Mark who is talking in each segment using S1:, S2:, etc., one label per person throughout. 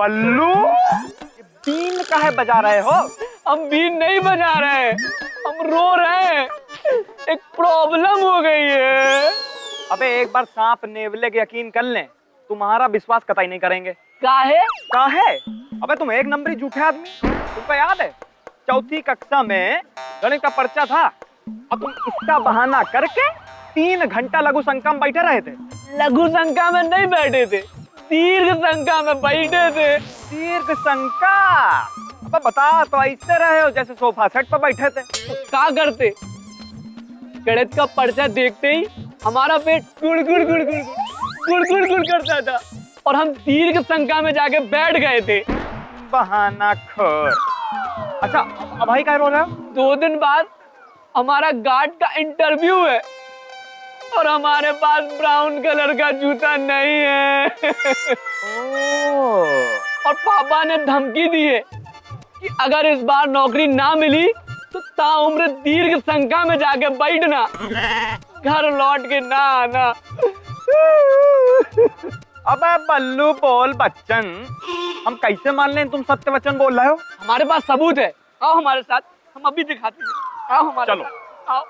S1: बल्लू, been काहे बजा रहे हो?
S2: हम बीन नहीं बजा रहे, हम रो रहे हैं। एक प्रॉब्लम हो गई है।
S1: अबे एक बार सांप नेवले के यकीन कर लें, तुम्हारा विश्वास कतई नहीं करेंगे।
S2: काहे?
S1: काहे? अबे तुम एक नंबरी झूठे आदमी। तुमको याद है चौथी कक्षा में गणित का पर्चा था और तुम इसका बहाना करके 3 घंटा लघु शंका में बैठे रहे थे।
S2: लघु शंका में नहीं बैठे थे, दीर्घ शंका में बैठे थे।
S1: दीर्घ शंका? अब बता तो ऐसे रहे हो जैसे सोफा सेट पर बैठे थे।
S2: तो क्या करते? गणित का पर्चा देखते ही हमारा पेट गुड़ गुड़ गुड़ गुड़ गुड़ गुड़ गुड़ करता था और हम दीर्घ शंका में जाके बैठ गए थे।
S1: बहाना खोर। अच्छा अब भाई क्या रो रहे हो?
S2: 2 दिन बाद हमारा गार्ड का इंटरव्यू है और हमारे पास ब्राउन कलर का जूता नहीं है। और पापा ने धमकी दी है कि अगर इस बार नौकरी ना मिली तो ताउम्र दीर्घ शंका में जाके बैठना, घर लौट के ना आना।
S1: अबे बल्लू बोल बच्चन, हम कैसे मान लें तुम सत्य वचन बोल रहे हो?
S2: हमारे पास सबूत है, आओ हमारे साथ, हम अभी दिखाते हैं। आओ हमारे
S1: चलो।
S2: साथ, आओ।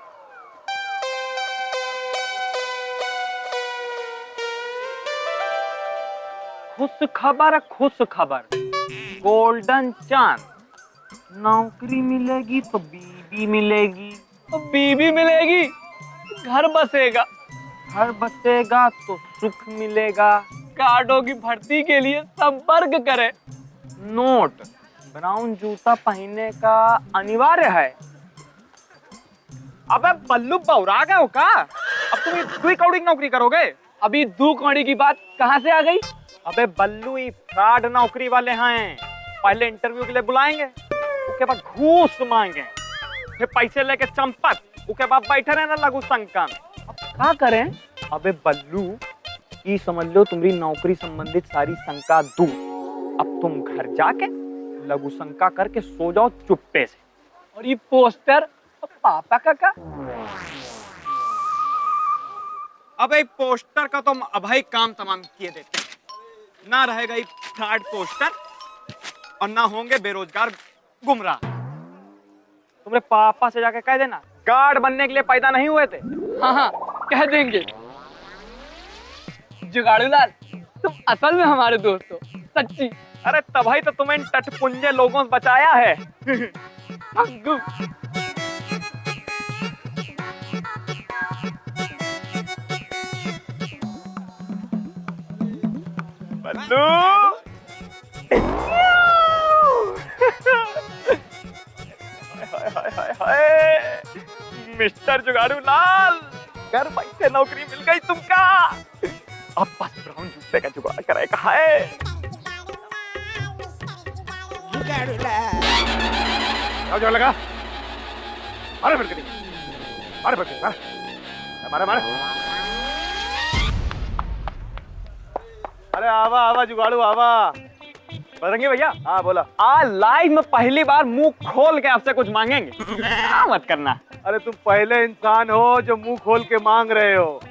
S1: खुश खबर, गोल्डन चांस। नौकरी मिलेगी तो बीवी मिलेगी,
S2: तो बीवी मिलेगी, घर बसेगा,
S1: घर बसेगा तो सुख मिलेगा।
S2: कार्डों की भर्ती के लिए संपर्क करें।
S1: नोट, ब्राउन जूता पहनने का अनिवार्य है। अबे बल्लू बौरा गए हो का? अब तुम ये 2 कौड़ी की नौकरी करोगे?
S2: अभी 2 कौड़ी की बात कहाँ से आ गई?
S1: अबे बल्लू ये फ्रॉड नौकरी वाले हैं। पहले इंटरव्यू के लिए बुलाएंगे, उसके बाद घूस मांगे, फिर पैसे लेके चंपत, उसके बाद बैठे रहना लघु शंका में।
S2: अब क्या करें?
S1: अबे बल्लू, ये समझ लो तुम्हारी नौकरी संबंधित सारी शंका दूर। अब तुम घर जाके लघु शंका करके सो जाओ चुप्पे से।
S2: और ये पोस्टर पापा का?
S1: अबे पोस्टर का तो अभी काम तमाम किए देते हैं। ना रहेगा ये फ्रॉड पोस्टर और ना होंगे बेरोजगार गुमराह। तुम्हारे पापा से जाके कह देना गार्ड बनने के लिए पैदा नहीं हुए थे।
S2: हाँ हाँ, कह देंगे। जुगाड़ू लाल, तुम असल में हमारे दोस्त हो, सच्ची।
S1: अरे तभी तो तुम्हें इन टटपुंजे लोगों से बचाया है।
S2: अंगू।
S1: बल्लू हाय मिस्टर जुगाड़ू लाल, घर बैठे नौकरी मिल गई तुमका। अब बस ब्राउन जूते का जुगाड़ करेगा है। जुगाड़ लगा, मारे फिर कभी, मारे फिर कभी, मारे मारे। अरे आवा आवा जुगाड़ू आवा। बजरंगी भैया, हाँ बोला। आज लाइव में पहली बार मुंह खोल के आपसे कुछ मांगेंगे, मत करना।
S3: अरे तुम पहले इंसान हो जो मुंह खोल के मांग रहे हो,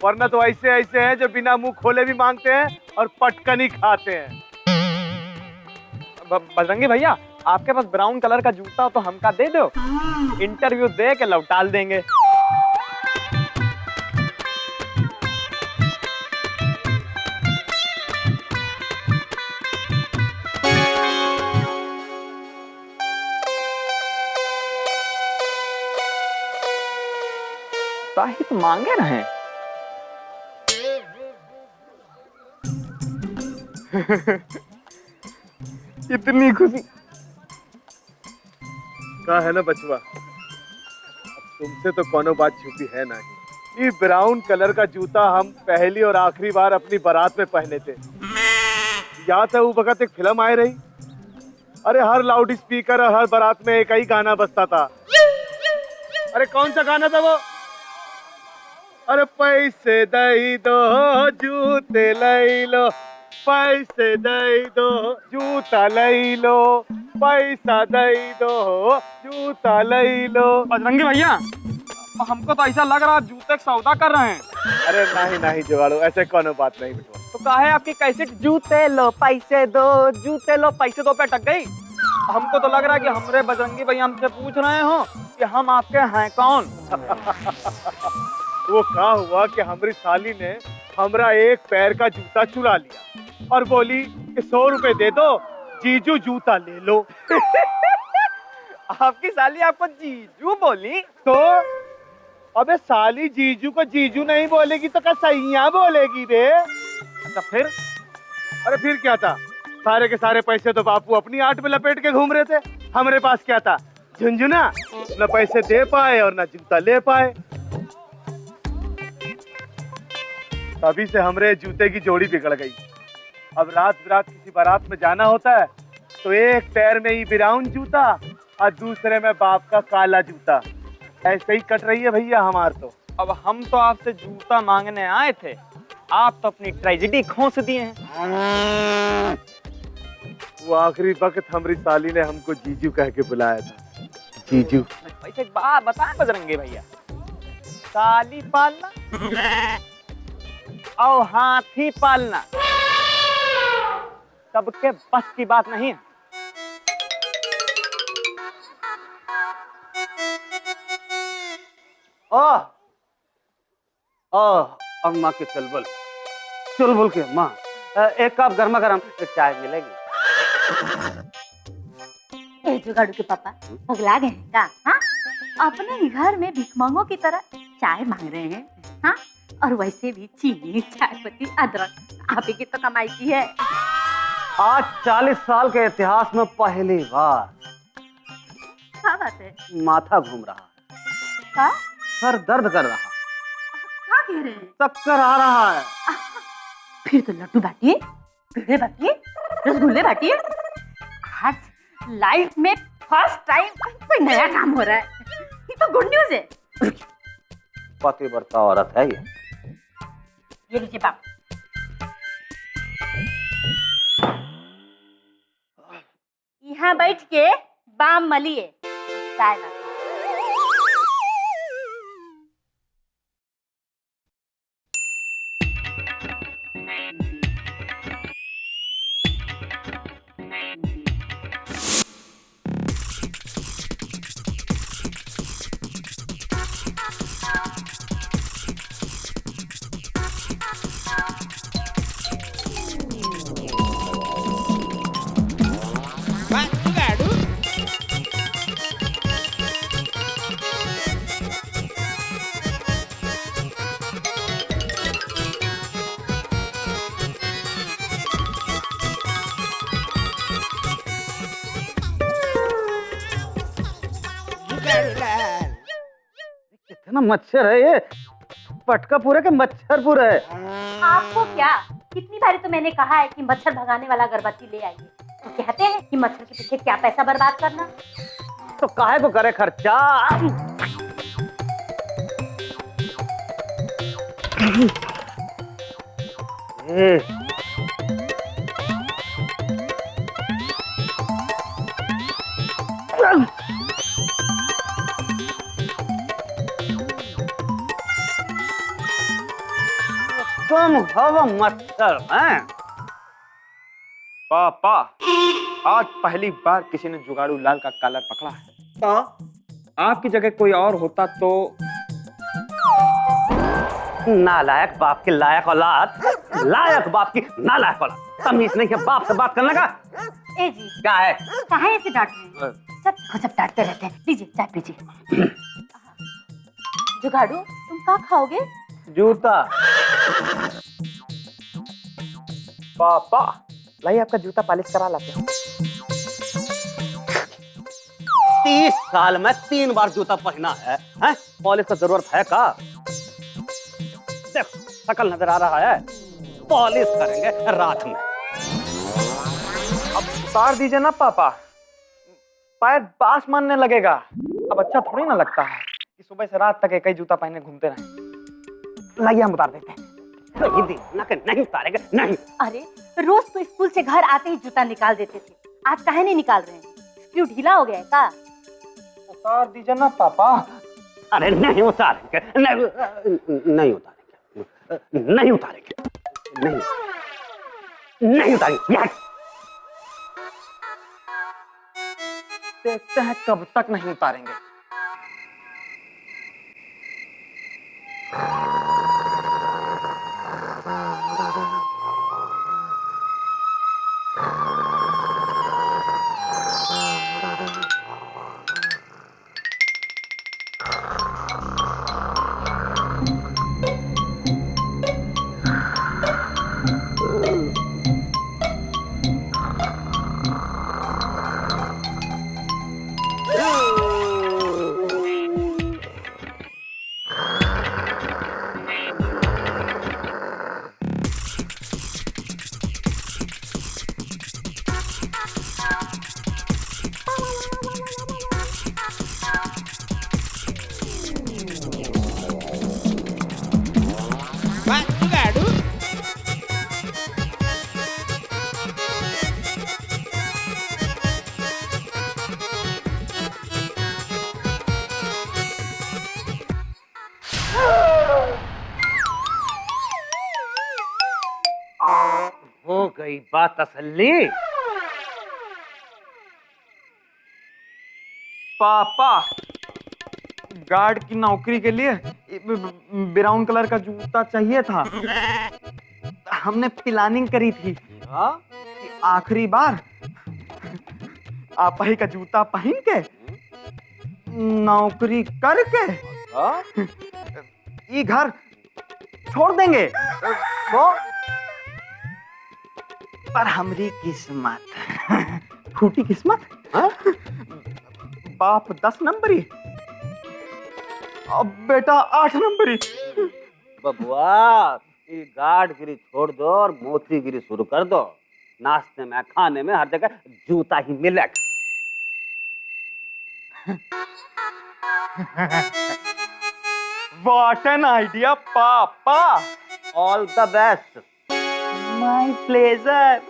S3: वरना तो ऐसे ऐसे हैं जो बिना मुंह खोले भी मांगते हैं और पटकन ही खाते हैं।
S1: बजरंगी भैया, आपके पास ब्राउन कलर का जूता हो तो हमका दे दो, इंटरव्यू दे के लौटाल देंगे। ही तो मांगे रहे। इतनी खुशी
S3: का है ना बचवा, तुमसे तो कोनो बात छुपी है नहीं। ये ब्राउन कलर का जूता हम पहली और आखिरी बार अपनी बारात में पहने थे। याद है वो वक्त एक फिल्म आई रही, अरे हर लाउड स्पीकर और हर बारात में एक ही गाना बजता था। अरे कौन सा गाना था वो? अरे पैसे दई दो जूते लई लो, पैसे दई दो जूता लई लो, पैसा दई दो जूता लई लो।
S1: बजरंगी भैया, हमको तो ऐसा लग रहा है जूते का सौदा कर रहे हैं।
S3: अरे नहीं नहीं जुगाड़ू, ऐसे कोनो बात नहीं बेटा।
S1: तो तो कहा है आपकी कैसेट जूते लो पैसे दो, जूते लो पैसे दो पे अटक गई। हमको तो लग रहा है कि हमरे बजरंगी भैया हमसे पूछ रहे हो कि हम आपके हैं कौन।
S3: वो कहा हुआ कि हमारी साली ने हमरा एक पैर का जूता चुरा लिया और बोली कि 100 रुपए दे दो, जीजू जूता ले लो।
S1: आपकी साली आपको जीजू बोली?
S3: तो अबे साली जीजू को जीजू नहीं बोलेगी तो क्या सैया बोलेगी बे?
S1: अच्छा फिर?
S3: अरे फिर क्या था, सारे के सारे पैसे तो बापू अपनी आट में लपेट के घूम रहे थे। हमारे पास क्या था, झुंझुना, न पैसे दे पाए और न जूता ले पाए। तभी से हमरे जूते की जोड़ी बिगड़ गई। अब रात बिरात किसी बारात में जाना होता है तो एक पैर में ही ब्राउन जूता और दूसरे में बाप का काला जूता। ऐसे ही कट रही है भैया हमार तो।
S1: अब हम तो आपसे जूता मांगने आए थे, आप तो अपनी ट्रेजेडी खोस दिए हैं।
S3: वो आखिरी वक्त हमारी साली ने हमको जीजू कह के बुलाया था। जीजू।
S1: वैसे एक बात बताएं बजरंगी भैया, साली पालना और हाथी पालना सबके बस की बात नहीं है।
S4: अम्मा के चुलबुल के अम्मा, एक कप गर्मा गर्म चाय मिलेगी?
S5: ए जुगाड़ू के पापा पगला गए हैं का? हाँ, अपने ही घर में भिखमंगों की तरह चाय मांग रहे हैं। हाँ, और वैसे भी चीनी, चाय पत्ती, अदरक आप ही की तो कमाई की है।
S4: आज 40 साल के इतिहास में पहली बार
S5: क्या बात है?
S4: माथा घूम रहा,
S5: हाँ?
S4: सर दर्द कर रहा,
S5: क्या कह रहे हैं?
S4: चक्कर आ रहा है।
S5: फिर तो लड्डू बांटिए, पेड़े बांटिए, रसगुल्ले बांटिए। आज लाइफ में फर्स्ट टाइम कोई नया काम हो रहा है। ये तो गुड न्यूज है।
S4: पतिव्रता औरत है ये।
S5: लीजिए बाप। यहाँ बैठ के बाम मलिए, चाय ना।
S4: कितना मच्छर है ये, पटका पूरा के मच्छर पूरा है।
S5: आपको क्या, कितनी बारी तो मैंने कहा है कि मच्छर भगाने वाला अगरबत्ती ले आइए। तो कहते हैं कि मच्छर के पीछे क्या पैसा बर्बाद करना।
S4: तो काहे को करे खर्चा। तुम हवा मच्छर हैं?
S1: पापा, आज पहली बार किसी ने जुगाड़ू लाल का कॉलर पकड़ा है। आपकी जगह कोई और होता तो।
S4: नालायक बाप की लायक औलाद, लायक बाप की नालायक औलाद, तमीज नहीं है बाप से बात करने का।
S5: ए जी,
S4: क्या है?
S5: काहे ऐसे डांट रहे हैं? सब डांटते रहते हैं। लीजिए चाय पीजिए। जुगाड़ू, तुम क्या खाओगे?
S4: जूता।
S1: पापा, लाइए आपका जूता पॉलिश करा लाते हैं।
S4: 30 साल में 3 बार जूता पहना है, हैं? पॉलिश का जरूरत है का? देख, शकल नजर आ रहा है, पॉलिश करेंगे रात में।
S1: अब उतार दीजिए ना पापा, पैर बास मानने लगेगा। अब अच्छा थोड़ी ना लगता है कि सुबह से रात तक एक ही जूता पहने घूमते रहें। लाइए हम उतार देते हैं।
S4: नहीं दी, नहीं उतारेंगे, नहीं।
S5: अरे रोज तो स्कूल से घर आते ही जूता निकाल देते थे, आज काहे नहीं निकाल रहे हैं? स्क्रू ढीला हो गया है का?
S1: उतार दीजिए ना पापा।
S4: अरे नहीं उतारेंगे, नहीं उतारेंगे, नहीं। नहीं उतारी।
S1: देखते हैं कब तक नहीं उतारेंगे।
S4: हो गई बात तसल्ली।
S1: पापा, गार्ड की नौकरी के लिए ब्राउन कलर का जूता चाहिए था। हमने प्लानिंग करी थी कि आखिरी बार आप ही का जूता पहन के नौकरी करके ये घर छोड़ देंगे। तो पर हमारी किस्मत फूटी किस्मत। बाप 10 नंबरी, अब बेटा 8 नंबरी।
S4: बबुआ, ये गार्डगिरी छोड़ दो और मोतीगिरी शुरू कर दो। नाश्ते में खाने में हर जगह जूता ही मिलेगा।
S1: What an idea, पापा।
S4: All the best.
S1: My pleasure।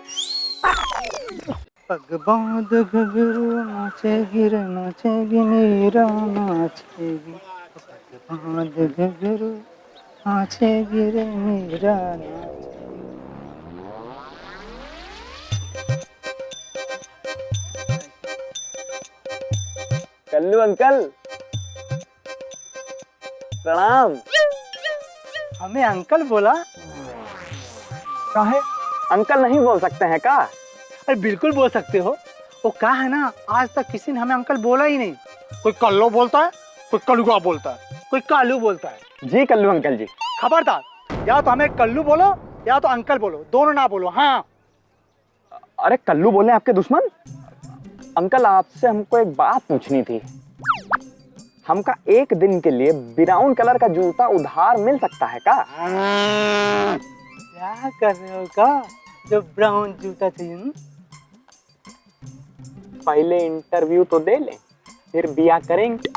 S6: पग बांध घुंघरू नाचेगी रे नाचेगी मीरा नाचेगी। पग बांध घुंघरू नाचेगी रे मीरा नाचेगी।
S2: कल्लू अंकल, प्रणाम।
S6: हमें अंकल बोला?
S2: काहे अंकल नहीं बोल सकते हैं का?
S6: अरे बिल्कुल बोल सकते हो। वो क्या है ना, आज तक किसी ने हमें अंकल बोला ही नहीं। कोई कल्लो बोलता है, कोई कलुआ बोलता है, कोई कालू बोलता है।
S2: जी कल्लू अंकल जी।
S6: खबरदार, या तो हमें कल्लू बोलो या तो अंकल बोलो, दोनों ना बोलो। हाँ।
S2: अरे कल्लू बोले आपके दुश्मन? अंकल, आपसे हमको एक बात पूछनी थी। हमका एक दिन के लिए ब्राउन कलर का जूता उधार मिल सकता है का?
S6: क्या कर रहे हो का? जो ब्राउन जूता चाहिए।
S2: पहले इंटरव्यू तो दे ले, फिर बिया करेंगे।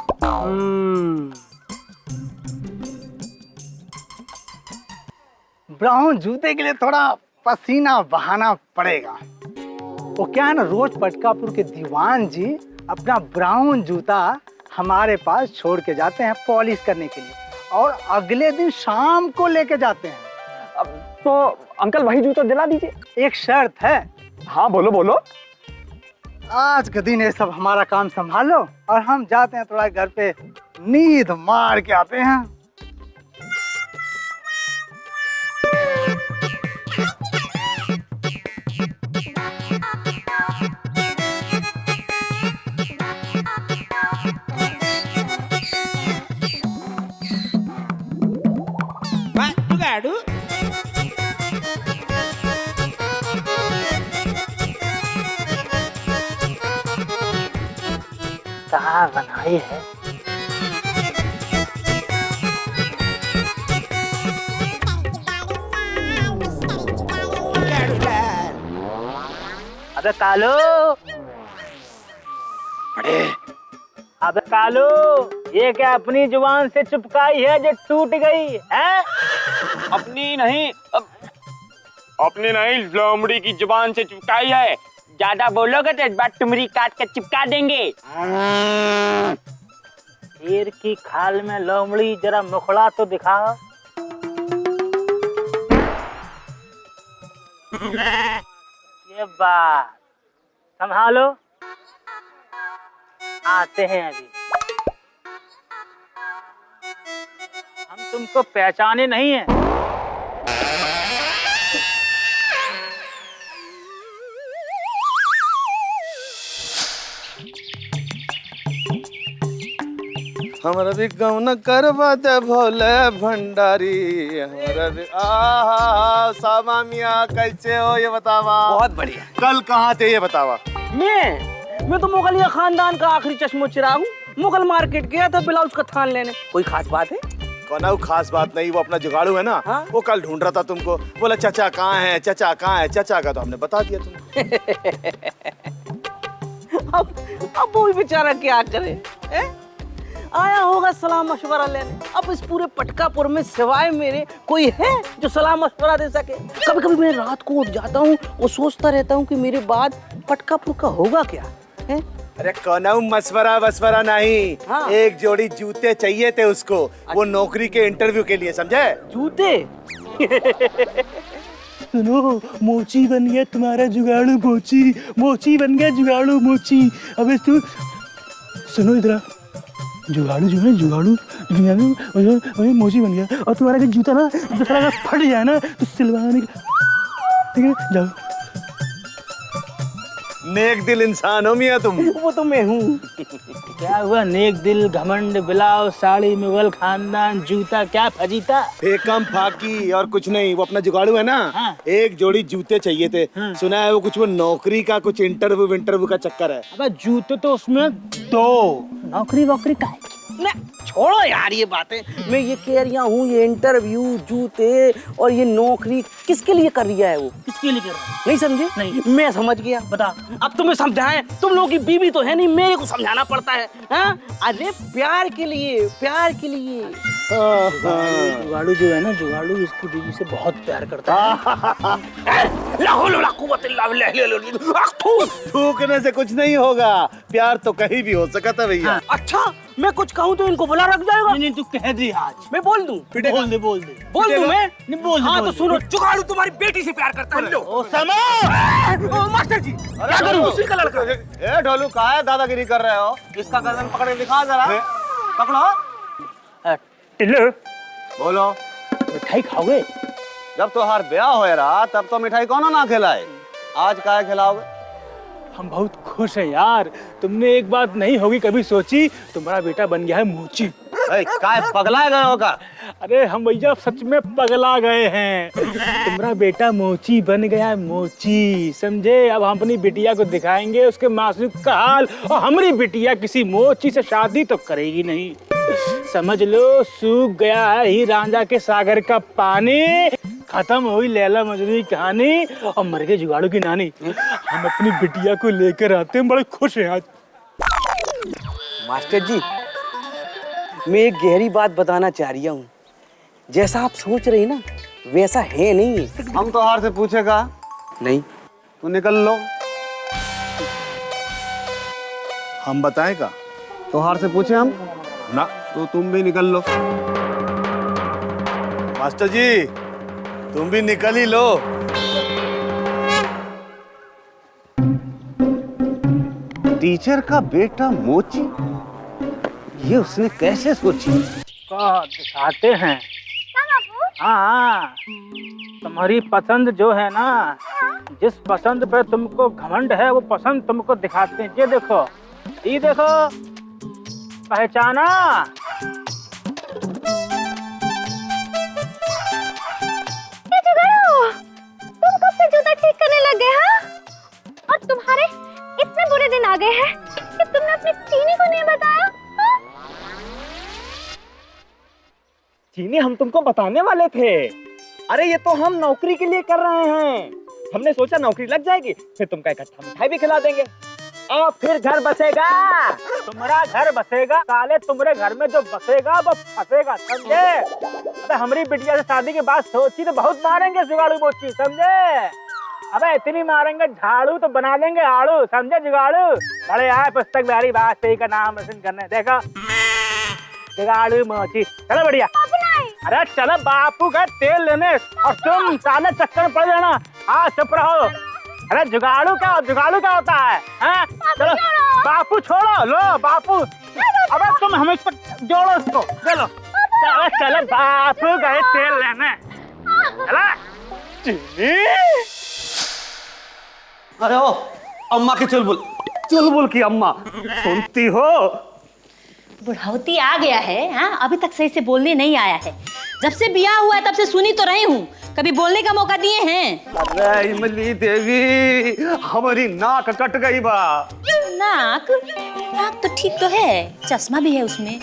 S6: ब्राउन जूते के लिए थोड़ा पसीना बहाना पड़ेगा। वो क्या है ना, रोज पटकापुर के दीवान जी अपना ब्राउन जूता हमारे पास छोड़ के जाते हैं पॉलिश करने के लिए, और अगले दिन शाम को लेके जाते हैं।
S2: अब तो अंकल वही जूता दिला दीजिए।
S6: एक शर्त है।
S2: हाँ बोलो बोलो।
S6: आज के दिन ये सब हमारा काम संभालो और हम जाते हैं थोड़ा घर पे नींद मार के आते हैं। कहाँ बनाई है? अबे कालू, अबे कालू, ये क्या अपनी जुबान से चुपकाई है जो टूट गई है?
S2: अपनी नहीं, अपनी नहीं, लोमड़ी की जुबान से चिपकाई है। ज्यादा बोलोगे तो इस बार तुम्हारी काट के चिपका देंगे।
S6: शेर की खाल में लोमड़ी, जरा मुखड़ा तो दिखाओ।
S7: ये बात संभालो, आते हैं अभी। हम तुमको पहचाने नहीं है।
S3: हमारा भी गौन करवा दे भोले भंडारी, हमारा भी सामा मियाँ कैसे हो ये बतावा।
S4: बहुत बढ़िया।
S3: कल कहाँ थे ये बतावा।
S7: मैं तो मुगलिया खानदान का आखिरी चश्मो चिराग हूँ। मुगल मार्केट गया था ब्लाउज का थान लेने। कोई खास बात है?
S3: कोना खास बात नहीं, वो अपना जुगाड़ू है ना।
S7: हाँ?
S3: वो कल ढूंढ रहा था तुमको, बोला चाचा कहाँ है, चाचा कहाँ है। चाचा का तो हमने बता दिया तुमको।
S7: अब वो भी बेचारा क्या करे, आया होगा सलाह मशवरा लेने। अब इस पूरे पटकापुर में सिवाय मेरे कोई है जो सलाह मशवरा दे सके? कभी कभी मैं रात को उठ जाता हूँ और सोचता रहता हूँ कि मेरे बाद पटकापुर का होगा क्या है?
S3: अरे कोना मशवरा वसवरा नहीं।
S7: हाँ।
S3: एक जोड़ी जूते चाहिए थे उसको, वो नौकरी के इंटरव्यू के लिए, समझे।
S7: जूते?
S8: सुनो, मोची बन गया तुम्हारा जुगाड़ू मोची, मोची बन गया जुगाड़ू मोची। अबे तू सुनो इधर, जुगाड़ू जो है जुगाड़ू दुनिया में मोची बन गया, और तुम्हारा कि जूता ना अगर फट जाए ना तो सिलवाने ठीक है। जाओ।
S3: नेक दिल इंसान हो मियाँ तुम।
S7: वो तो मैं हूँ।
S8: क्या हुआ? नेक दिल, घमंड, बिलाव, साड़ी, मुगल खानदान, जूता, क्या फजीता?
S3: फेकम फाकी और कुछ नहीं। वो अपना जुगाड़ू है ना।
S8: हाँ।
S3: एक जोड़ी जूते चाहिए थे।
S8: हाँ।
S3: सुना है वो कुछ वो नौकरी का कुछ इंटरव्यू का चक्कर है।
S8: अबे जूते तो उसमें दो, नौकरी वोकरी का है।
S7: छोड़ो यार ये बातें। मैं ये कह रही हूँ, ये इंटरव्यू, जूते और ये नौकरी किसके लिए कर रही है वो?
S8: किसके लिए कर रहा है?
S7: नहीं समझे?
S8: नहीं।
S7: मैं समझ गया।
S8: बता।
S7: अब तुम्हें समझाएं, तुम लोगों की बीवी तो है नहीं, मेरे को समझाना पड़ता है। हाँ? अरे प्यार के लिए, प्यार के लिए।
S8: जुगाड़ू जो है ना, जुगाड़ू इसकी बीवी से बहुत प्यार करता है।
S3: थूकने से कुछ नहीं होगा, प्यार तो कहीं भी हो सकता है भैया।
S7: अच्छा, मैं कुछ कहूँ तो इनको बुला रख जाएगा?
S8: नहीं तू कह दे आज।
S7: मैं बोल दूं?
S8: बोल दे बोल दे।
S7: बोल दूं मैं?
S8: नहीं बोल दे।
S7: हाँ
S8: बोल
S7: तो
S8: दे।
S7: सुनो, जुगाड़ू तुम्हारी बेटी से प्यार करता है। लो।
S8: ओ समझ।
S7: ओ मास्टर जी, क्या करूं? उसी का लड़का।
S3: ए ढोलू कहा है दादागिरी कर रहे हो? इसका गर्दन पकड़ के दिखा जरा। पकड़ो।
S8: टिल्लू,
S3: बोलो।
S8: मिठाई खाओगे?
S3: जब तोहार ब्याह हो रहा तब तो मिठाई कौन ना खिलाए, आज क्या खिलाओगे?
S8: हम बहुत खुश हैं यार। तुमने एक बात नहीं होगी कभी सोची, तुम्हारा बेटा बन गया है मोची।
S3: काय पगला गए होगा?
S8: अरे हम भैया सच में पगला गए हैं। तुम्हारा बेटा मोची बन गया है, मोची, समझे। अब हम अपनी बिटिया को दिखाएंगे उसके मासूक का हाल, और हमारी बिटिया किसी मोची से शादी तो करेगी नहीं। समझ लो, सूख गया है ही रांझा के सागर का पानी, खत्म हुई लैला मजनू की कहानी, और मर गए जुगाड़ू की नानी। हम अपनी बिटिया को लेकर आते हैं, बड़े खुश हैं आज।
S7: मास्टर जी, मैं एक गहरी बात बताना चाह रही हूँ। जैसा आप सोच रही ना वैसा है नहीं है।
S3: हम तो हार से पूछेगा
S7: नहीं।
S3: तू निकल लो। हम बताएगा तो हार से पूछे हम ना, तो तुम भी निकल लो। मास्टर जी तुम भी निकल ही लो। टीचर का बेटा मोची, ये उसने कैसे सोची?
S8: दिखाते हैं। हाँ, तुम्हारी पसंद जो है ना, जिस पसंद पे तुमको घमंड है वो पसंद तुमको दिखाते हैं। ये देखो, ये देखो, पहचाना?
S5: तुम कब से जूता ठीक करने लग गए? हाँ? और तुम्हारे इतने बुरे दिन आ गए हैं कि तुमने अपनी चीनी को नहीं बताया? हाँ?
S2: चीनी, हम तुमको बताने वाले थे। अरे ये तो हम नौकरी के लिए कर रहे हैं। हमने सोचा नौकरी लग जाएगी, फिर तुमका इकट्ठा मिठाई भी खिला देंगे, और फिर घर बसेगा।
S8: तुम्हारा घर बसेगा साले, तुम्हारे घर में जो बसेगा वो फंसेगा, समझे। अबे हमारी बिटिया से शादी के बाद सोची तो बहुत मारेंगे जुगाड़ू मोची, समझे। अबे इतनी मारेंगे झाड़ू तो बना देंगे आड़ू, समझे जुगाड़ू। बड़े आए पुस्तक बिहारी वाजपेयी का नाम रोशन करने, देखो जुगाड़ू मोची। चलो बढ़िया। अरे चलो बापू का तेल लेने, और तुम साले चक्कर में पड़ जाना। हाँ चुप रहो। अरे जुगाड़ू क्या होता है? हाँ चलो बापू छोड़ो, लो बापू। अबे तुम हमें इस पर जोड़ो इसको, चलो चलो चलो, बापू गए तेल लेने। चला
S4: अरे ओ अम्मा की चुलबुल की अम्मा, सुनती हो?
S5: बुढ़ौती आ गया है। हाँ, अभी तक सही से बोलने नहीं आया है। जब से ब्याह हुआ है तब से सुनी तो रही हूँ, कभी बोलने का मौका दिए हैं?
S4: अरे इमली देवी, हमारी नाक कट गई बा।
S5: नाक तो ठीक तो है, चश्मा भी है उसमें,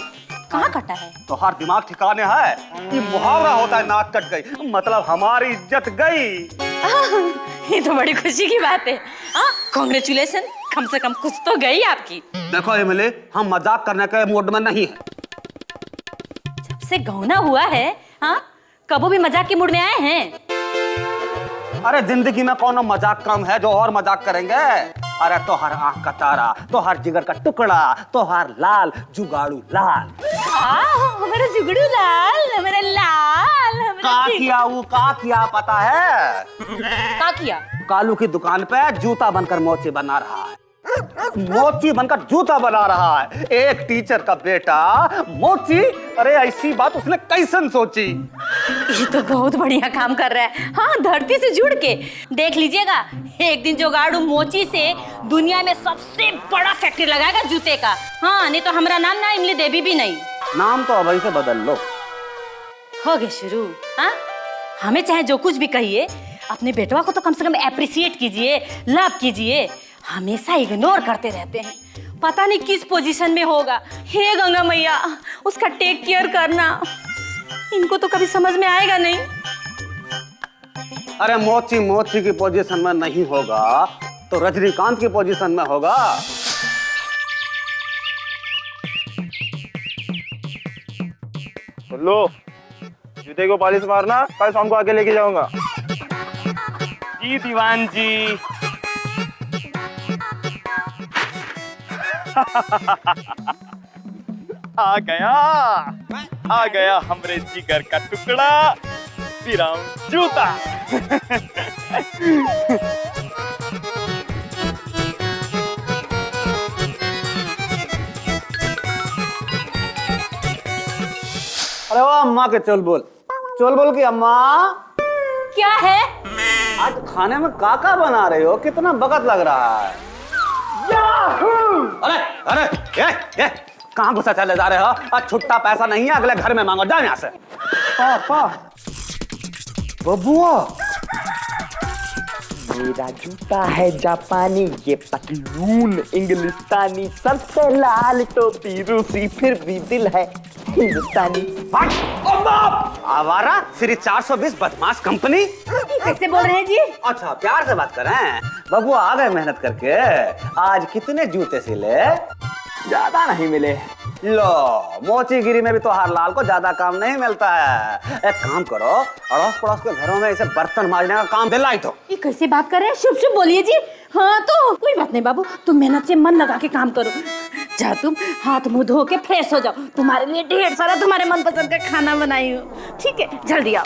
S5: कहाँ कटा है?
S4: तो हर दिमाग ठिकाने है? ये मुहावरा होता है नाक कट गई, मतलब हमारी इज्जत गई।
S5: ये तो बड़ी खुशी की बात है। कांग्रेचुलेशन, कम से कम कुछ तो गई आपकी।
S4: देखो इमली, हम मजाक करने के मूड में नहीं है।
S5: जब से गौना हुआ है, हाँ, कबो भी मजाक के मूड में आए हैं?
S4: अरे जिंदगी में कौन मजाक कम है जो और मजाक करेंगे? अरे तो हर आंख का तारा, तो हर जिगर का टुकड़ा, तो हर लाल जुगाड़ू लाल।
S5: हमारा जुगड़ू लाल, हमारा लाल,
S4: का किया पता है?
S5: का किया?
S4: कालू की दुकान पे जूता बनकर मोची बना रहा है। मोची बनकर जूता बना रहा है। एक टीचर का बेटा मोची, अरे ऐसी बात उसने कैसन सोची?
S5: ये तो बहुत बढ़िया काम कर रहा है। हाँ, धरती से जुड़ के देख लीजिएगा, एक दिन जुगाड़ू मोची से दुनिया में सबसे बड़ा फैक्ट्री लगाएगा जूते का। हाँ, नहीं तो हमारा नाम ना इमली देवी भी नहीं।
S4: नाम तो अभी से बदल लो।
S5: हो गया शुरू। हाँ, हमें चाहे जो कुछ भी कहिए, अपने बेटवा को तो कम से कम एप्रिसिएट कीजिए, लव कीजिए। हमेशा इग्नोर करते रहते हैं, पता नहीं किस पोजीशन में होगा। हे गंगा मैया, उसका टेक केयर करना। इनको तो कभी समझ में आएगा नहीं।
S4: अरे मोची की पोजीशन में नहीं होगा तो रजनीकांत की पोजीशन में होगा।
S2: लो, जूते को पॉलिश मारना, कल शाम को आके लेके जाऊंगा।
S1: जी दीवान जी। आ गया हमरे जिगर का टुकड़ा, बिराउन जूता।
S4: अरे वाह अम्मा के चुलबुल की अम्मा।
S5: क्या है?
S4: आज खाने में काका बना रहे हो? कितना वक्त लग रहा है। अरे ये कहाँ गुस्सा चले जा रहे हो? आज छुट्टा पैसा नहीं है, अगले घर में मांगो, जाओ यहाँ से।
S2: पापा,
S4: बबुआ,
S2: मेरा जूता है जापानी, ये पतलून इंग्लिस्तानी, सबसे लाल टोपी रूसी, फिर भी दिल है हिंदुस्तानी।
S4: आवारा श्री 420 बदमाश कंपनी।
S5: कैसे बोल रहे हैं जी?
S4: अच्छा, प्यार से बात करें। बबुआ आ गए मेहनत करके। आज कितने जूते सिले?
S2: ज्यादा नहीं मिले।
S4: लो, मोचीगिरी में भी तो हर लाल को ज्यादा काम नहीं मिलता है। एक काम करो, अड़ोस पड़ोस के घरों में इसे बर्तन मांजने का काम दिलाई तो।
S5: ये कैसे बात कर रहे हैं? शुभ शुभ बोलिए जी। हाँ, तो कोई बात नहीं बाबू, तुम मेहनत से मन लगा के काम करो। जा, तुम हाथ मुंह धो के फ्रेश हो जाओ, तुम्हारे लिए ढेर सारा तुम्हारे मनपसंद का खाना बनाई हूँ। ठीक है, जल्दी आओ।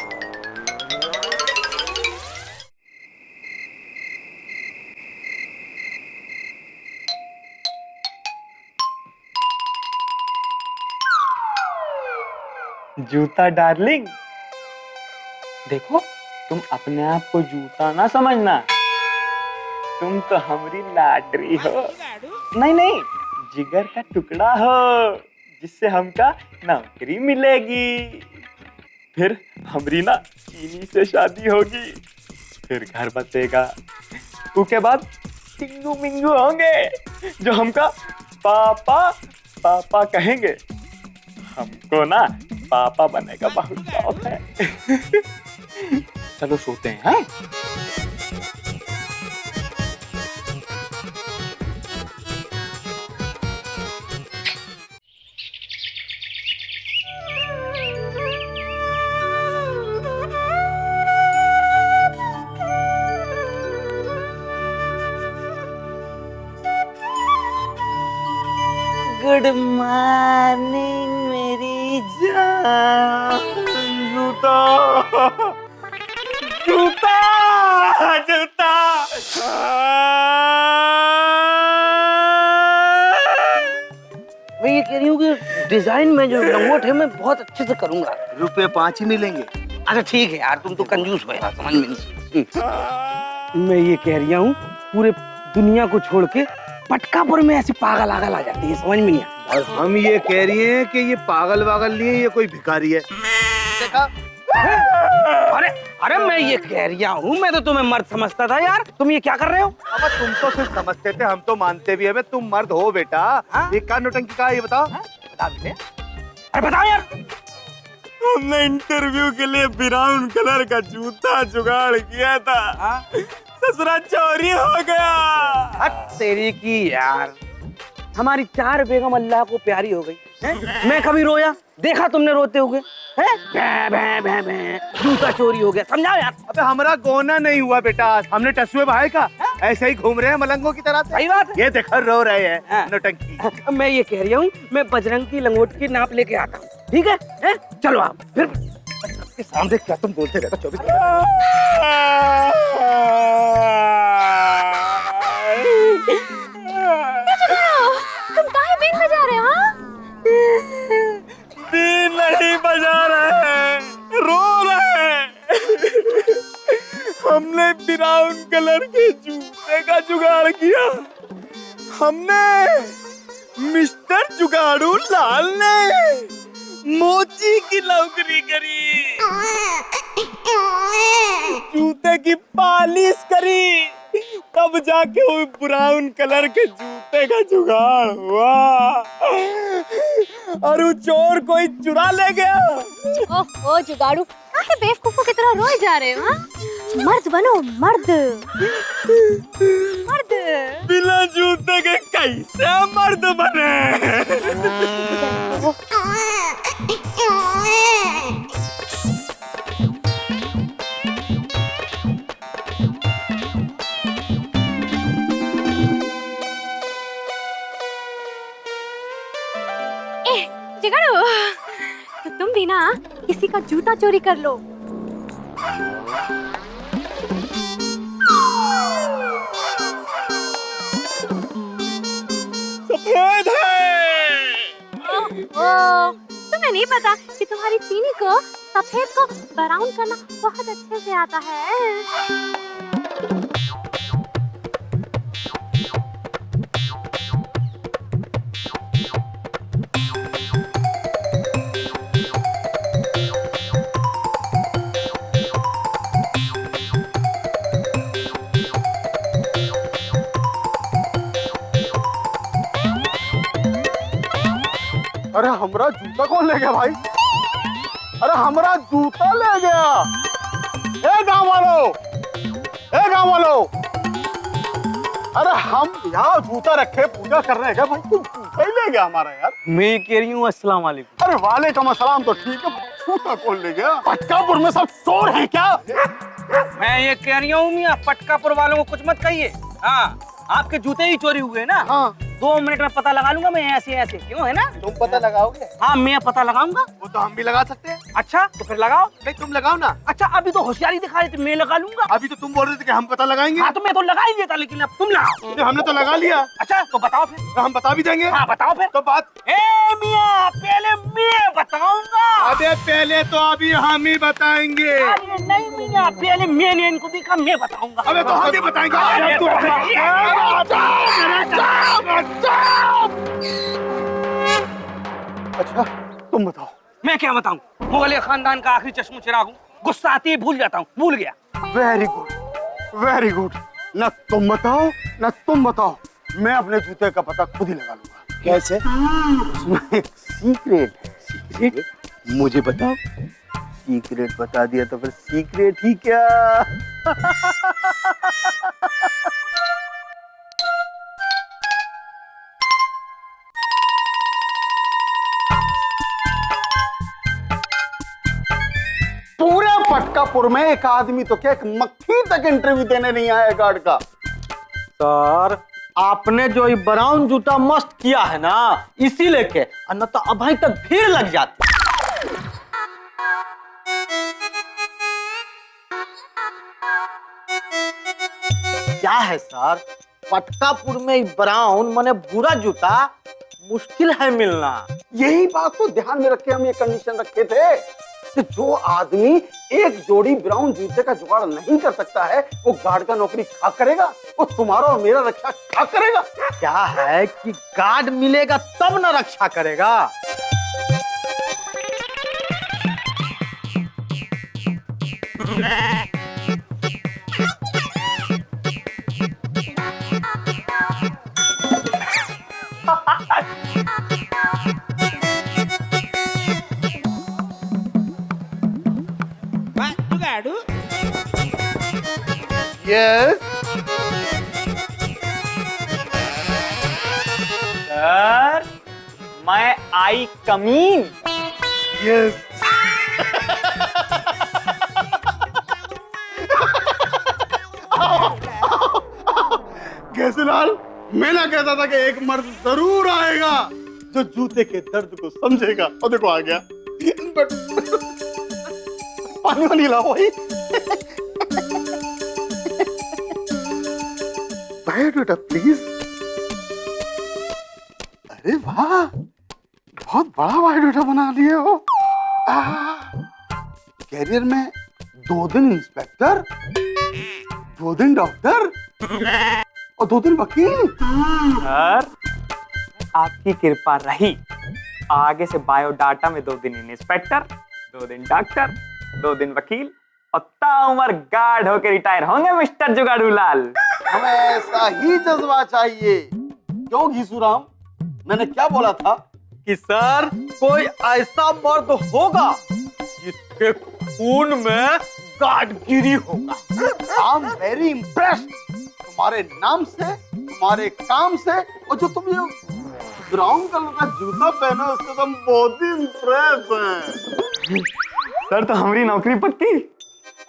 S2: जूता डार्लिंग, देखो, तुम अपने आप को जूता ना समझना, तुम तो हमारी लाडली हो। नहीं, जिगर का टुकड़ा हो, जिससे हमका नौकरी मिलेगी, फिर हमारी ना चीनी से शादी होगी, फिर घर बसेगा, उसके बाद टिंगू मिंगू होंगे जो हमका पापा पापा कहेंगे। हमको ना पापा बनने का बहुत शौक है। चलो सोते हैं। हाँ?
S7: गुड मॉर्निंग मेरी जान।
S1: जूता
S7: डिजाइन में जो लंगोट है मैं बहुत अच्छे से करूंगा।
S3: रुपए 5 ही मिलेंगे।
S7: अच्छा ठीक है यार, तुम तो कंजूस हो यार, समझ में नहीं। मैं ये कह रही हूँ पूरे दुनिया को छोड़ के पटकापुर में ऐसी पागल आगल आ जाती है, समझ में नहीं आता।
S3: और हम ये कह रही हैं कि ये पागल वागल नहीं है, ये कोई भिखारी है। देखा?
S7: अरे अरे मैं ये कह रही हूँ, मैं तो तुम्हें मर्द समझता था यार, तुम ये क्या कर रहे हो?
S3: अब तुम तो सिर्फ समझते थे, हम तो मानते भी है। तुम मर्द हो बेटा। ये क्या नौटंकी का है, ये बताओ।
S7: बता दे। अरे बताओ यार।
S1: हमने इंटरव्यू के लिए ब्राउन कलर का जूता जुगाड़ किया था, ससुरा चोरी हो गया।
S7: हट तेरी की यार, हमारी 4 बेगम अल्लाह को प्यारी हो गई है? मैं कभी रोया देखा तुमने रोते हुए? हैं? भै भै भै जूता चोरी हो गया, समझाओ यार।
S3: अबे हमारा गोना नहीं हुआ बेटा, हमने टसुए भाई का ऐसे ही घूम रहे हैं मलंगों की तरह से।
S7: सही बात है।
S3: ये देखो रो रहे हैं नौटंकी।
S7: मैं ये कह रही हूँ, मैं बजरंग की लंगोट की नाप लेके आता हूँ, ठीक है? चलो आप फिर
S3: सबके सामने क्या तुम बोलते रहते 24
S5: तुम काहे बीन बजा रहे हो?
S1: बीन नहीं बजा रहे हैं, रो रहे हैं। हमने ब्राउन कलर के जूते का जुगाड़ किया, हमने मिस्टर जुगाड़ू लाल ने मोची की नौकरी करी, जूते की पालिश करी, तब जाके वो ब्राउन कलर के जूते का जुगाड़ हुआ। और वो चोर कोई चुरा ले गया।
S5: ओह जुगाड़ू, काहे बेवकूफों की तरह रोए जा रहे हो? हाँ? मर्द बनो, मर्द मर्द।
S1: बिना जूते के कैसे मर्द बने?
S5: जुगाड़ू, तो तुम भी ना किसी का जूता चोरी कर लो।
S1: सफेद है।
S5: तुम्हें नहीं पता कि तुम्हारी चीनी को सफेद को ब्राउन करना बहुत अच्छे से आता है।
S3: अरे हमारा जूता कौन ले गया भाई? अरे हमारा जूता ले गया। ए गांव वालों, ए गांव वालों, अरे हम यहाँ जूता रखे पूजा कर रहे हैं क्या भाई? तुम जूता ही ले गया हमारा यार।
S4: मैं कह रही हूँ अस्सलाम वालेकुम।
S3: अरे वालेकुम अस्सलाम तो ठीक है, जूता कौन ले गया? पटकापुर में सब चोर हैं क्या?
S7: मैं ये कह रही हूँ मियां, पटकापुर वालों को कुछ मत कहिए। हाँ, आपके जूते ही चोरी हुए ना।
S3: हाँ
S7: 2 मिनट में पता लगा लूंगा मैं, ऐसे ऐसे क्यों है ना?
S3: तुम पता लगाओगे?
S7: हाँ मैं पता लगाऊंगा।
S3: वो तो हम भी लगा सकते हैं।
S7: अच्छा तो फिर लगाओ।
S3: नहीं तुम लगाओ ना।
S7: अच्छा अभी तो होशियारी दिखा रहे थे, मैं लगा लूंगा।
S3: अभी तो तुम बोल रहे थे कि हम पता लगाएंगे।
S7: हाँ तो मैं तो लगा ही देता, लेकिन अब तुम लगाओ।
S3: हमने तो लगा लिया।
S7: अच्छा तो बताओ फिर।
S3: तो हम बता भी देंगे।
S7: हाँ बताओ फिर।
S3: तो बात
S7: ए मियां, पहले मैं बताऊंगा।
S3: अबे पहले तो अभी हम ही बताएंगे।
S7: अरे नहीं मियां, पहले मैंने इनको देखा, मैं बताऊंगा।
S3: अबे तो हम ही बताएंगे।
S7: अरे
S3: तू अच्छा तुम बताओ।
S7: मैं क्या बताऊं? मुगलिया खानदान का आखिरी चश्मो चिराग हूँ, गुस्सा आती है भूल जाता हूँ, भूल गया।
S3: Very good, very good. न तुम बताओ न तुम बताओ, मैं अपने जूते का पता खुद ही लगा लूंगा। कैसे? उसमें एक सीक्रेट है। सीक्रेट? मुझे बताओ। सीक्रेट बता दिया तो फिर सीक्रेट ही क्या? पूरे पटकापुर में एक आदमी तो क्या, एक मक्खी तक इंटरव्यू देने नहीं आया गार्ड का।
S4: सर आपने जो ये ब्राउन जूता मस्त किया है ना, इसी लेके न तो अभी तक भीड़ लग जाती। क्या है सर,
S7: पटकापुर में ब्राउन माने भूरा जूता मुश्किल है मिलना।
S9: यही बात तो ध्यान में रख के हम ये कंडीशन रखे थे कि जो आदमी एक जोड़ी ब्राउन जूते का जुगाड़ नहीं कर सकता है वो गार्ड का नौकरी खा करेगा, वो तुम्हारा और मेरा रक्षा खा करेगा।
S7: क्या है कि गार्ड मिलेगा तब ना रक्षा करेगा।
S3: यस
S2: सर मैं आई कमीन।
S3: यस केसरीलाल, मैं ना कहता था कि एक मर्द जरूर आएगा जो जूते के दर्द को समझेगा। और देखो आ गया। बट पानी वानी लाओ भाई। Biodata please. अरे वाह, बहुत बड़ा बायोडाटा बना लिए हो। कैरियर में 2 दिन इंस्पेक्टर, 2 दिन डॉक्टर और 2 दिन वकील।
S2: सर आपकी कृपा रही, आगे से बायोडाटा में 2 दिन इंस्पेक्टर, 2 दिन डॉक्टर, 2 दिन वकील और ताउमर गार्ड होकर रिटायर होंगे मिस्टर जुगाड़ू लाल।
S9: हमें ऐसा ही जज्बा चाहिए। क्यों घीसूराम, मैंने क्या बोला था
S7: कि सर कोई ऐसा मर्द होगा जिसके खून में गार्डगिरी होगा।
S9: आई एम वेरी इम्प्रेस्ड तुम्हारे नाम से, तुम्हारे काम से, और जो तुम ये ब्राउन कलर का जूता पहने उससे तुम बहुत ही इम्प्रेस हैं।
S2: सर तो हमारी नौकरी पक्की।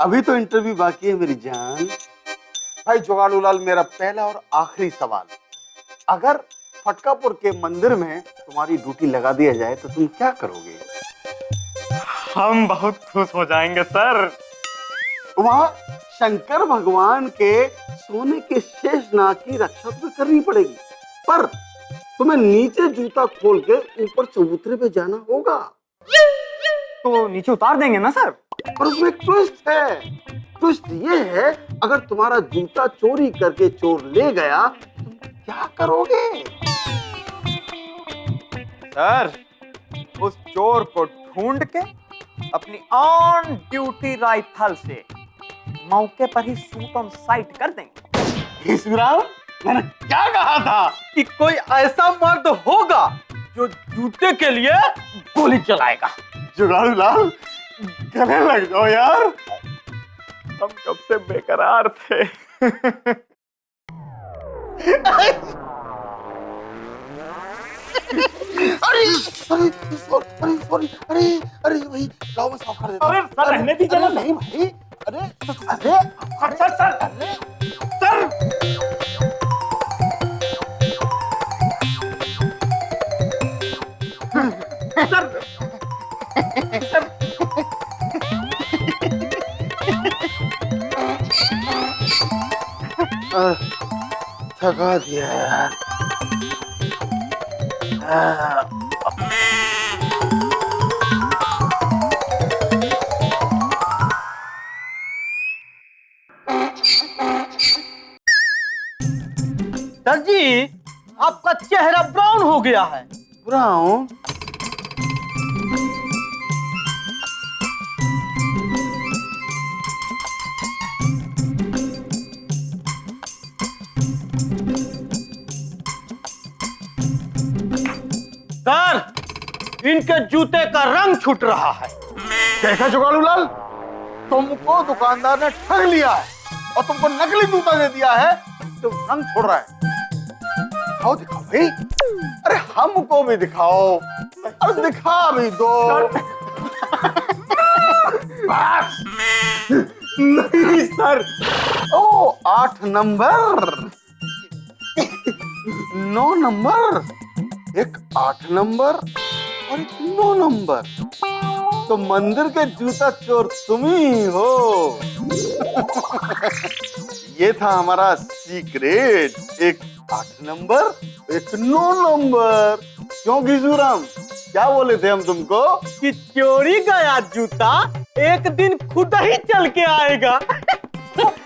S9: अभी तो इंटरव्यू बाकी है मेरी जान। भाई जुगाड़ू लाल, मेरा पहला और आखिरी सवाल, अगर फटकापुर के मंदिर में तुम्हारी ड्यूटी लगा दिया जाए तो तुम क्या करोगे?
S2: हम बहुत खुश हो जाएंगे सर।
S9: वहां शंकर भगवान के सोने के शेषनाग की रक्षा तुम्हें करनी पड़ेगी, पर तुम्हें नीचे जूता खोल के ऊपर चबूतरे पे जाना होगा।
S2: तो नीचे उतार देंगे ना सर?
S9: पर उसमें एक ट्विस्ट है। ट्विस्ट ये है, अगर तुम्हारा जूता चोरी करके चोर ले गया तुम क्या करोगे?
S1: सर उस चोर को ढूंढ के अपनी ऑन ड्यूटी राइफल से मौके पर ही शूट ऑन साइट कर देंगे।
S9: घीसूराम, मैंने क्या कहा था
S7: कि कोई ऐसा मर्द होगा जो जूते के लिए गोली चलाएगा।
S3: जुगाड़ू लाल, गले लग जाओ यार।
S2: हम कब से बेकरार थे।
S9: अरे सॉरी, अरे भाई लाओ मैं साफ कर देता हूं।
S8: अरे सर रहने दीजिए ना।
S9: नहीं भाई, अरे थका दिया यार।
S7: सर जी, आपका चेहरा ब्राउन हो गया है।
S9: ब्राउन?
S7: सर, इनके जूते का रंग छूट रहा है।
S9: देखा जुगाड़ू लाल, तुमको दुकानदार ने ठग लिया है और तुमको नकली जूता दे दिया है तो रंग छोड़ रहा है। दिखाओ दिखाओ भाई, अरे हमको भी दिखाओ, अरे दिखा भी दो। बस। नहीं सर। ओ 8 नंबर, 9 नंबर, एक 8 नंबर और एक 9 नंबर। तो मंदिर के जूता चोर तुम ही हो। ये था हमारा सीक्रेट। एक 8 नंबर, एक 9 नंबर। क्यों घिसूराम, क्या बोले थे हम तुमको?
S3: कि चोरी गया जूता एक दिन खुद ही चल के आएगा।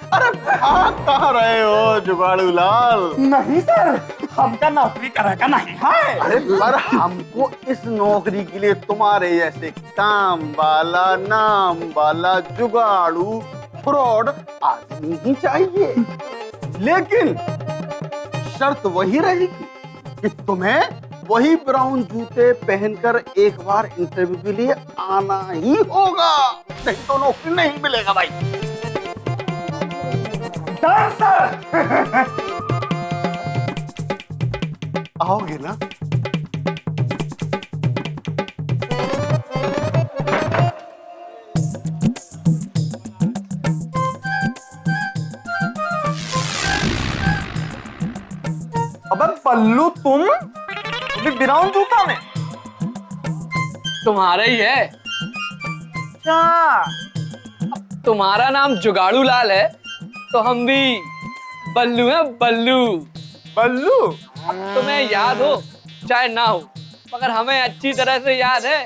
S9: अरे भाग कहाँ रहे हो जुगाड़ू लाल?
S2: नहीं सर, हमका नौकरी करेगा नहीं है।
S9: अरे पर हमको इस नौकरी के लिए तुम्हारे जैसे काम वाला, नाम वाला, जुगाड़ू, फ्रॉड आदमी ही चाहिए। लेकिन शर्त वही रहेगी कि तुम्हें वही ब्राउन जूते पहनकर एक बार इंटरव्यू के लिए आना ही होगा, नहीं तो नौकरी नहीं मिलेगा भाई।
S2: Done sir.
S9: आओगे ना?
S2: अबे पल्लू, तुम अभी ब्राउन जूता में?
S10: तुम्हारा ही है।
S2: क्या?
S10: तुम्हारा नाम जुगाड़ू लाल है तो हम भी बल्लू हैं, बल्लू।
S2: पल्लू?
S10: तुम्हें याद हो चाहे ना हो, मगर हमें अच्छी तरह से याद है।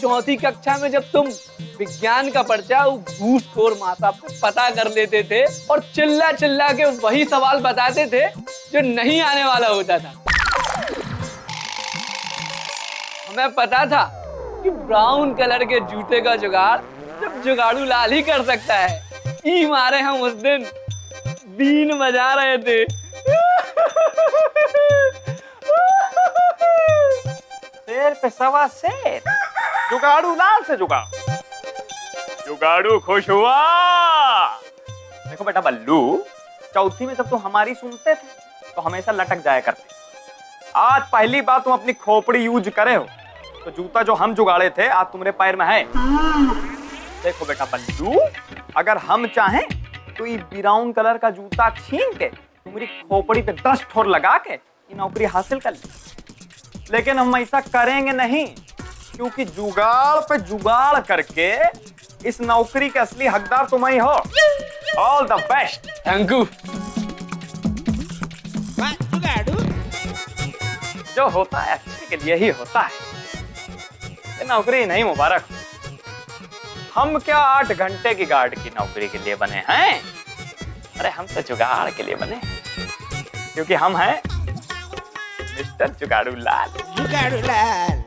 S10: चौथी कक्षा में जब तुम विज्ञान का पर्चा घूसखोर माता पे पता कर लेते थे और चिल्ला चिल्ला के वही सवाल बताते थे जो नहीं आने वाला होता था। हमें पता था कि ब्राउन कलर के जूते का जुगाड़ जब जुगाड़ू लाल ही कर सकता है। ई मारे हम उस दिन बीन बजा रहे थे।
S1: शेर पे सवा शेर, जुगाड़ू लाल से जुगाड़। जुगाड़ू खुश हुआ। देखो बेटा बल्लू, चौथी में जब तुम हमारी सुनते थे तो हमेशा लटक जाया करते। आज पहली बार तुम अपनी खोपड़ी यूज करे हो तो जूता जो हम जुगाड़े थे आज तुम्हारे पैर में है। देखो बेटा बल्लू, अगर हम चाहें तो ये ब्राउन कलर का जूता छीन के तुम्हारी खोपड़ी पे 10 ठोर लगा के ये नौकरी हासिल कर ली। लेकिन हम ऐसा करेंगे नहीं, क्योंकि जुगाड़ पे जुगाड़ करके इस नौकरी के असली हकदार तुम ही हो। All the best.
S10: Thank you.
S1: जो होता है अच्छे के लिए ही होता है। ये नौकरी नहीं मुबारक। हम क्या 8 घंटे की गार्ड की नौकरी के लिए बने हैं? अरे हम तो जुगाड़ के लिए बने, क्योंकि हम हैं मिस्टर जुगाड़ू लाल।
S11: जुगाड़ू लाल।